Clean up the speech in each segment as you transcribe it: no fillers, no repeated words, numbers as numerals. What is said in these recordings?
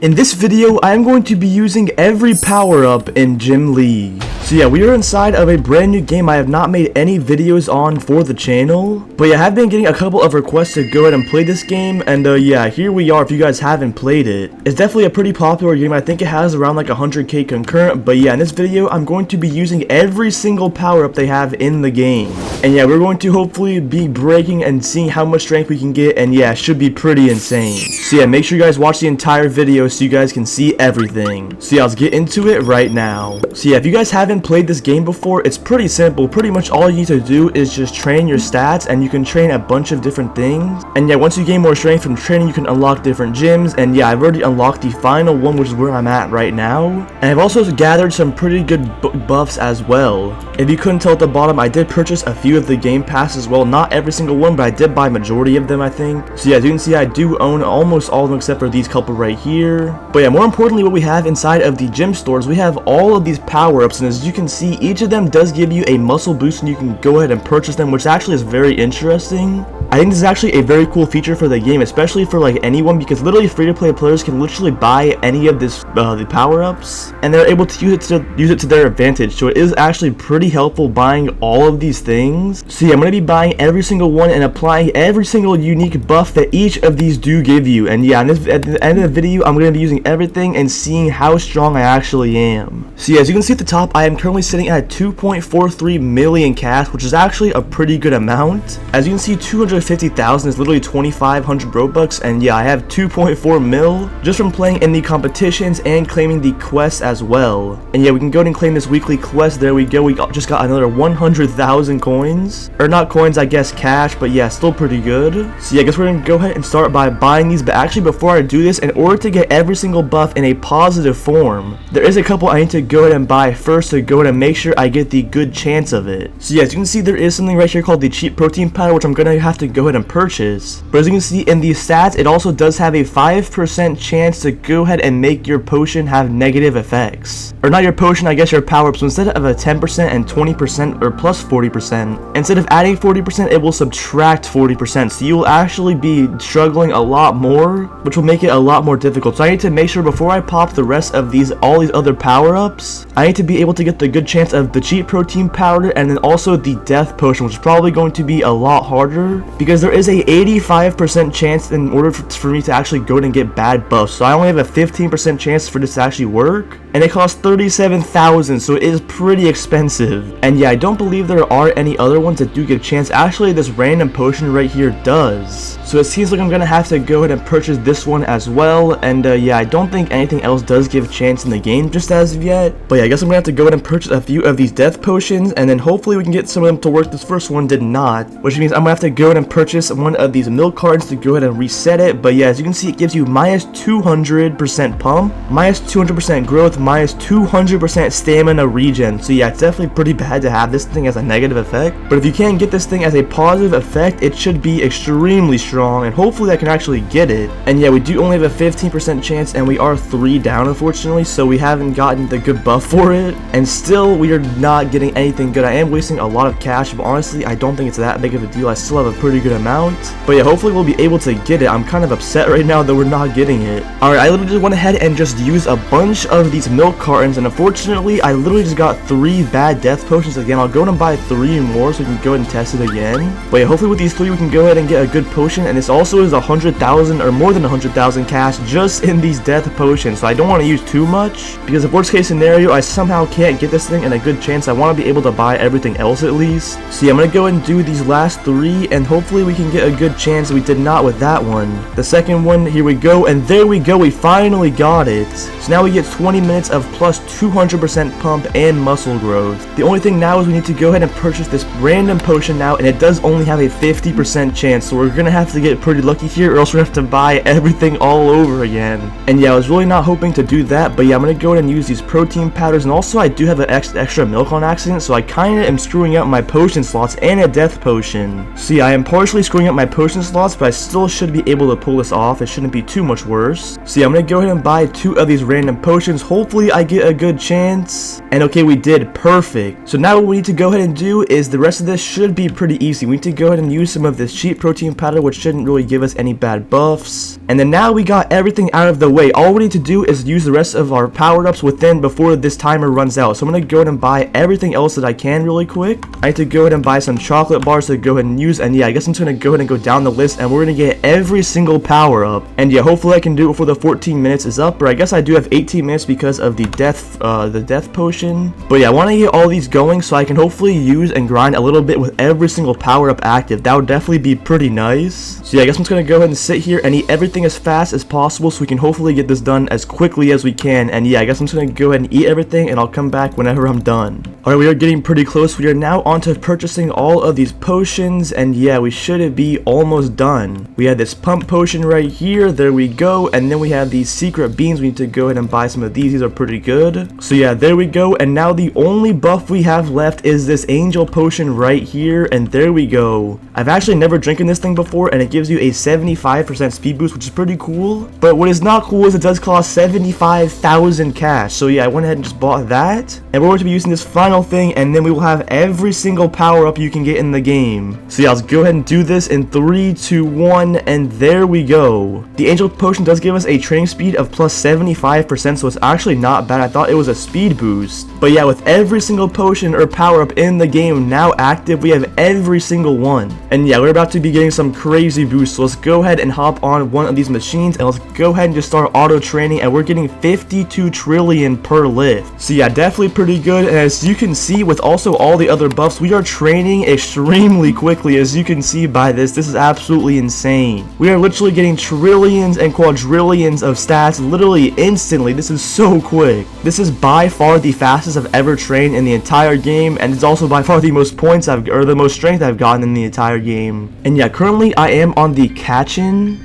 In this video, I am going to be using every power-up in Gym League. So yeah, we are inside of a brand new game I have not made any videos on for the channel. But yeah, I have been getting a couple of requests to go ahead and play this game. And yeah, here we are if you guys haven't played it. It's definitely a pretty popular game. I think it has around like 100k concurrent. But yeah, in this video, I'm going to be using every single power-up they have in the game. And yeah, we're going to hopefully be breaking and seeing how much strength we can get. And yeah, it should be pretty insane. So yeah, make sure you guys watch the entire video so you guys can see everything. So yeah, let's get into it right now. So yeah, if you guys haven't played this game before, it's pretty simple. Pretty much all you need to do is just train your stats, and you can train a bunch of different things. And yeah, once you gain more strength from training, you can unlock different gyms. And yeah, I've already unlocked the final one, which is where I'm at right now. And I've also gathered some pretty good buffs as well. If you couldn't tell at the bottom, I did purchase a few of the game pass as well. Not every single one, but I did buy majority of them, I think. So yeah, as you can see, I do own almost all of them except for these couple right here. But yeah, more importantly, what we have inside of the gym stores, we have all of these power-ups, and as you can see, each of them does give you a muscle boost, and you can go ahead and purchase them, which actually is very interesting. I think this is actually a very cool feature for the game, especially for like anyone, because literally free-to-play players can literally buy any of this the power-ups, and they're able to use it to their advantage. So it is actually pretty helpful buying all of these things. So yeah, I'm going to be buying every single one and applying every single unique buff that each of these do give you. And yeah, at the end of the video, I'm going to be using everything and seeing how strong I actually am. So yeah, as you can see at the top, I am currently sitting at 2.43 million cash, which is actually a pretty good amount. As you can see, 250,000 is literally 2,500 Robux, and yeah, I have 2.4 mil just from playing in the competitions and claiming the quests as well. And yeah, we can go ahead and claim this weekly quest. There we go. We just got another 100,000 coins, or not coins, I guess cash, but yeah, still pretty good. So yeah, I guess we're gonna go ahead and start by buying these. But actually, before I do this, in order to get every single buff in a positive form, there is a couple I need to go ahead and buy first to go ahead and make sure I get the good chance of it. So yeah, as you can see, there is something right here called the cheap protein powder, which I'm gonna have to go ahead and purchase. But as you can see in the stats, it also does have a 5% chance to go ahead and make your potion have negative effects. Or not your potion, I guess your power up. So instead of a 10% and 20% or plus 40%, instead of adding 40%, it will subtract 40%. So you will actually be struggling a lot more, which will make it a lot more difficult. So I need to make sure before I pop the rest of all these other power-ups, I need to be able to get the good chance of the cheap protein powder and then also the death potion, which is probably going to be a lot harder because there is a 85% chance in order for me to actually go and get bad buffs. So I only have a 15% chance for this to actually work, and it costs 37,000, so it is pretty expensive. And yeah, I don't believe there are any other ones that do give a chance. Actually, this random potion right here does. So it seems like I'm gonna have to go ahead and purchase this one as well. And yeah, I don't think anything else does give a chance in the game just as of yet. But yeah, I guess I'm gonna have to go ahead and purchase a few of these death potions, and then hopefully we can get some of them to work. This first one did not, which means I'm gonna have to go ahead and purchase one of these milk cards to go ahead and reset it. But yeah, as you can see, it gives you minus 200% pump, minus 200% growth, minus 200% stamina regen. So yeah, it's definitely pretty bad to have this thing as a negative effect. But if you can get this thing as a positive effect, it should be extremely strong, and hopefully I can actually get it. And yeah, we do only have a 15% chance, and we are 3 down unfortunately, so we haven't gotten the good buff for it, and still we are not getting anything good. I am wasting a lot of cash, but honestly I don't think it's that big of a deal. I still have a pretty good amount. But yeah, hopefully we'll be able to get it. I'm kind of upset right now that we're not getting it. Alright, I literally just went ahead and just used a bunch of these milk cartons, and unfortunately I literally just got 3 bad death potions again. I'll go ahead and buy 3 more so we can go ahead and test it again. But yeah, hopefully with these 3 we can go ahead and get a good potion, and this also is 100,000 or more than 100,000 cash just in these death potions. So I don't want to use too much, because if worst case scenario I somehow can't get this thing in a good chance, I want to be able to buy everything else at least. So yeah, I'm going to go ahead and do these last 3, and hopefully we can get a good chance. We did not with that one. The second one, here we go, and there we go, we finally got it. So now we get 20 minutes of plus 200% pump and muscle growth. The only thing now is we need to go ahead and purchase this random potion now, and it does only have a 50% chance, so we're gonna have to get pretty lucky here, or else we're gonna have to buy everything all over again. And yeah, I was really not hoping to do that, but yeah, I'm gonna go ahead and use these protein powders, and also I do have an extra milk on accident, so I kinda am screwing up my potion slots and a death potion. So yeah, I am partially screwing up my potion slots, but I still should be able to pull this off. It shouldn't be too much worse. So yeah, I'm gonna go ahead and buy 2 of these random potions. Hopefully I get a good chance. And okay, we did. Perfect. So now what we need to go ahead and do is the rest of this should be pretty easy. We need to go ahead and use some of this cheap protein powder, which shouldn't really give us any bad buffs. And then now we got everything out of the way. All we need to do is use the rest of our power-ups within before this timer runs out. So I'm gonna go ahead and buy everything else that I can really quick. I need to go ahead and buy some chocolate bars to go ahead and use. And yeah, I guess I'm just gonna go ahead and go down the list, and we're gonna get every single power-up. And yeah, hopefully I can do it before the 14 minutes is up. Or I guess I do have 18 minutes because of the death potion. But yeah, I want to get all these going so I can hopefully use and grind a little bit with every single power-up active. That would definitely be pretty nice. So yeah, I guess I'm just gonna go ahead and sit here and eat everything as fast as possible so we can hopefully get this done as quickly as we can. And yeah, I guess I'm just gonna go ahead and eat everything, and I'll come back whenever I'm done. Alright, we are getting pretty close. We are now on to purchasing all of these potions, and yeah, we should be almost done. We have this pump potion right here. There we go. And then we have these secret beans. We need to go ahead and buy some of these. These are pretty good. So yeah, there we go. And now the only buff we have left is this angel potion right here, and there we go. I've actually never drinking this thing before, and it gives you a 75% speed boost, which is pretty cool. But what is not cool is it does cost 75,000 cash. So yeah, I went ahead and just bought that, and we're going to be using this final thing, and then we will have every single power up you can get in the game. So yeah, let's go ahead and do this in 3, 2, 1, and there we go. The angel potion does give us a training speed of plus 75%, so it's actually not bad. I thought it was a speed boost. But yeah, with every single potion or power up in the game now active, we have every single one. And yeah, we're about to be getting some crazy boosts. So let's go ahead and hop on one of these machines, and let's go ahead and just start auto training, and we're getting 52 trillion per lift. So yeah, definitely pretty good. And as you can see, with also all the other buffs, we are training extremely quickly. As you can see by this is absolutely insane. We are literally getting trillions and quadrillions of stats literally instantly. This is so quick. This is by far the fastest I've ever trained in the entire game, and it's also by far the most points the most strength I've gotten in the entire game. And yeah, currently I am on the Kachin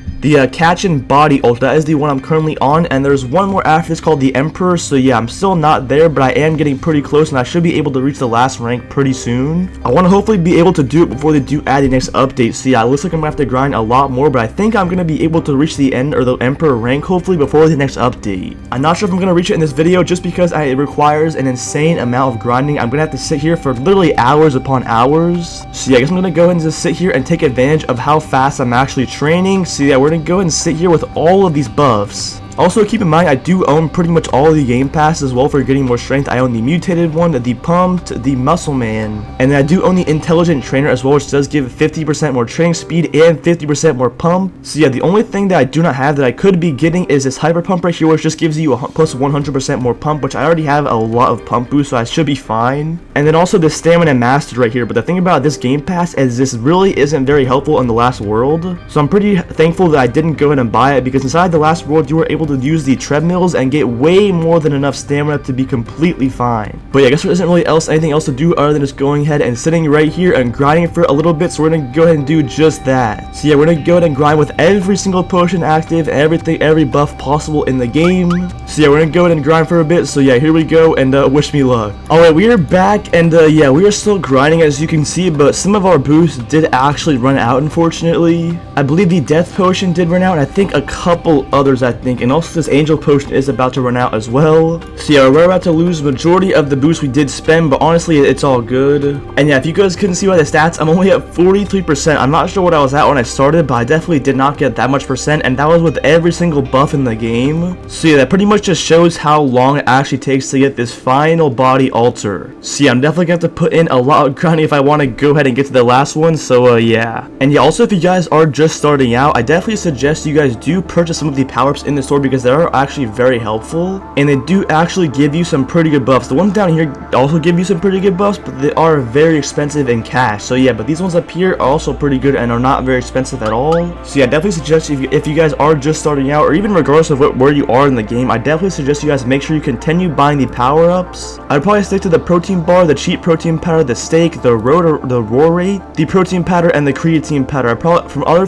body ult. That is the one I'm currently on, and there's one more after this called the Emperor. So yeah, I'm still not there, but I am getting pretty close, and I should be able to reach the last rank pretty soon. I want to hopefully be able to do it before they do add the next update. So yeah, it looks like I'm gonna have to grind a lot more, but I think I'm gonna be able to reach the end or the Emperor rank hopefully before the next update. I'm not sure if I'm gonna reach it in this video just because it requires an insane amount of grinding. I'm gonna have to sit here for literally hours upon hours. So yeah, I guess I'm gonna go ahead and just sit here and take advantage of how fast I'm actually training. So yeah, we're gonna go ahead and sit here with all of these buffs. Also, keep in mind, I do own pretty much all of the game pass as well for getting more strength. I own the mutated one, the pumped, the muscle man, and then I do own the intelligent trainer as well, which does give 50% more training speed and 50% more pump. So yeah, the only thing that I do not have that I could be getting is this hyper pump right here, which just gives you a plus 100% more pump, which I already have a lot of pump boost, so I should be fine. And then also the stamina mastered right here. But the thing about this game pass is this really isn't very helpful in the last world, so I'm pretty thankful that I didn't go ahead and buy it, because inside the last world you were able to use the treadmills and get way more than enough stamina to be completely fine. But yeah, I guess there isn't really anything else to do other than just going ahead and sitting right here and grinding for a little bit. So we're gonna go ahead and do just that. So yeah, we're gonna go ahead and grind with every single potion active and every buff possible in the game. So yeah, we're gonna go ahead and grind for a bit. So yeah, here we go, and wish me luck. Alright, we are back, and yeah, we are still grinding as you can see, but some of our boosts did actually run out, unfortunately. I believe the death potion did run out, and I think a couple others, and also this angel potion is about to run out as well. So yeah, we're about to lose majority of the boost we did spend, but honestly, it's all good. And yeah, if you guys couldn't see by the stats, I'm only at 43%. I'm not sure what I was at when I started, but I definitely did not get that much percent, and that was with every single buff in the game. So yeah, that pretty much just shows how long it actually takes to get this final body altar. So yeah, I'm definitely gonna have to put in a lot of grinding if I want to go ahead and get to the last one. So yeah. And yeah, also if you guys are just starting out, I definitely suggest you guys do purchase some of the power-ups in the store, because they are actually very helpful, and they do actually give you some pretty good buffs. The ones down here also give you some pretty good buffs, but they are very expensive in cash. So yeah, but these ones up here are also pretty good and are not very expensive at all. So yeah, I definitely suggest if you guys are just starting out, or even regardless of where you are in the game, I definitely suggest you guys make sure you continue buying the power-ups. I'd probably stick to the protein bar, the cheap protein powder, the steak, the roar rate, the protein powder, and the creatine powder.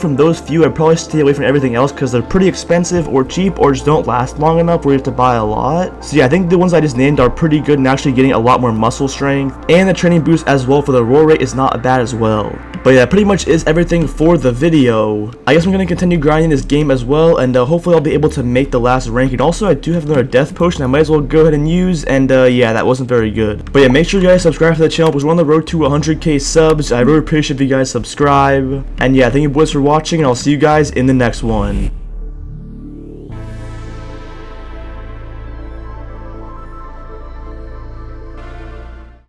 From those few, I'd probably stay away from everything else because they're pretty expensive or cheap, or just don't last long enough where you have to buy a lot. So yeah, I think the ones I just named are pretty good and actually getting a lot more muscle strength, and the training boost as well for the roll rate is not bad as well. But yeah, that pretty much is everything for the video. I guess I'm going to continue grinding this game as well, and hopefully I'll be able to make the last rank. And also I do have another death potion I might as well go ahead and use, and yeah, that wasn't very good. But yeah, make sure you guys subscribe to the channel because we're on the road to 100k subs. I really appreciate if you guys subscribe. And yeah, thank you boys for watching, and I'll see you guys in the next one.